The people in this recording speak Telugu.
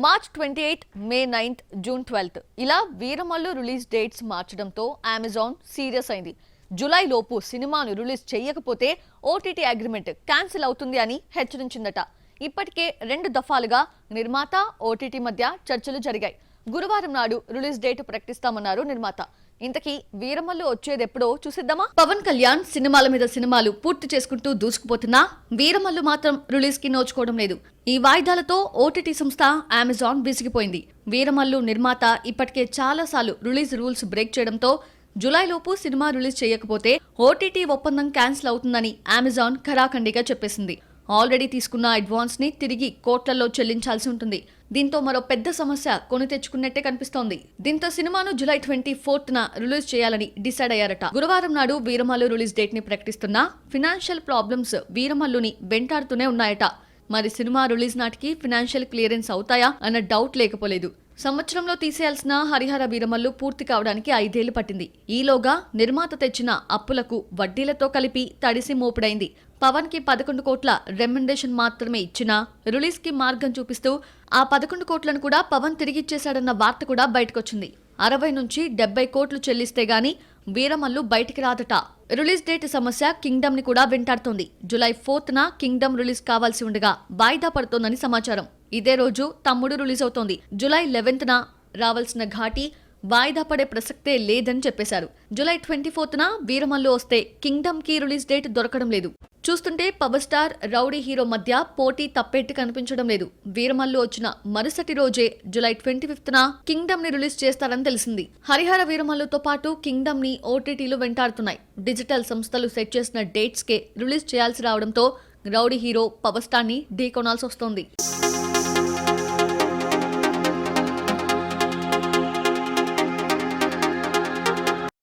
మార్చ్ 28, మే 9, జూన్ 12 ఇలా వీరమల్లు రిలీజ్ డేట్స్ మార్చడంతో అమెజాన్ సీరియస్ అయింది. జూలై లోపు సినిమాను రిలీజ్ చేయకపోతే ఓటీటీ అగ్రిమెంట్ క్యాన్సిల్ అవుతుంది అని హెచ్చరించిందట. ఇప్పటికే 2 దఫాలుగా నిర్మాత ఓటీటీ మధ్య చర్చలు జరిగాయి. గురువారం నాడు రిలీజ్ డేట్ ప్రకటిస్తామన్నారు నిర్మాత. ఇంతకీ వీరమల్లు వచ్చేదెప్పుడో చూసిద్దామా? పవన్ కళ్యాణ్ సినిమాల మీద సినిమాలు పూర్తి చేసుకుంటూ దూసుకుపోతున్నా వీరమల్లు మాత్రం రిలీజ్ కి నోచుకోవడం లేదు. ఈ వాయిదాలతో ఓటీటీ సంస్థ అమెజాన్ విసిగిపోయింది. వీరమల్లు నిర్మాత ఇప్పటికే చాలాసార్లు రిలీజ్ రూల్స్ బ్రేక్ చేయడంతో జూలైలోపు సినిమా రిలీజ్ చేయకపోతే ఓటీటీ ఒప్పందం క్యాన్సిల్ అవుతుందని అమెజాన్ ఖరాఖండిగా చెప్పేసింది. ఆల్రెడీ తీసుకున్న అడ్వాన్స్ ని తిరిగి కోట్లలో చెల్లించాల్సి ఉంటుంది. దీంతో మరో పెద్ద సమస్య కొని తెచ్చుకున్నట్టే కనిపిస్తోంది. దీంతో సినిమాను జూలై 24న రిలీజ్ చేయాలని డిసైడ్ అయ్యారట. గురువారం నాడు వీరమల్లు రిలీజ్ డేట్ ని ప్రకటిస్తున్నా ఫినాన్షియల్ ప్రాబ్లమ్స్ వీరమల్లుని వెంటాడుతూనే ఉన్నాయట. మరి సినిమా రిలీజ్ నాటికి ఫినాన్షియల్ క్లియరెన్స్ అవుతాయా అన్న డౌట్ లేకపోలేదు. సంవత్సరంలో తీసేయాల్సిన హరిహర వీరమల్లు పూర్తి కావడానికి 5 ఏళ్లు పట్టింది. ఈలోగా నిర్మాత తెచ్చిన అప్పులకు వడ్డీలతో కలిపి తడిసి మోపుడైంది. పవన్ కి 11 కోట్ల రెమ్యునరేషన్ మాత్రమే ఇచ్చినా రిలీజ్ కి మార్గం చూపిస్తూ ఆ 11 కోట్లను కూడా పవన్ తిరిగిచ్చేశాడన్న వార్త కూడా బయటకొచ్చింది. 60 నుంచి 70 కోట్లు చెల్లిస్తే గాని వీరమల్లు బయటికి రాదట. రిలీజ్ డేట్ సమస్య కింగ్డమ్ ని కూడా వెంటాడుతోంది. జూలై 4న కింగ్డమ్ రిలీజ్ కావాల్సి ఉండగా వాయిదా పడుతోందని సమాచారం. ఇదే రోజు తమ్ముడు రిలీజ్ అవుతోంది. జూలై 11న రావాల్సిన ఘాటి వాయిదా పడే ప్రసక్తే లేదని చెప్పేశారు. జూలై 24న వీరమల్లు వస్తే కింగ్డమ్ కి రిలీజ్ డేట్ దొరకడం లేదు. చూస్తుంటే పవర్ స్టార్ రౌడీ హీరో మధ్య పోటీ తప్పేట్టు కనిపించడం లేదు. వీరమల్లు వచ్చిన మరుసటి రోజే జూలై 25న కింగ్డమ్ ని రిలీజ్ చేస్తారని తెలిసింది. హరిహర వీరమల్లుతో పాటు కింగ్డమ్ ని ఓటీటీలు వెంటాడుతున్నాయి. డిజిటల్ సంస్థలు సెట్ చేసిన డేట్స్ కే రిలీజ్ చేయాల్సి రావడంతో రౌడీ హీరో పవర్ స్టార్ ని ఢీకొనాల్సి వస్తోంది.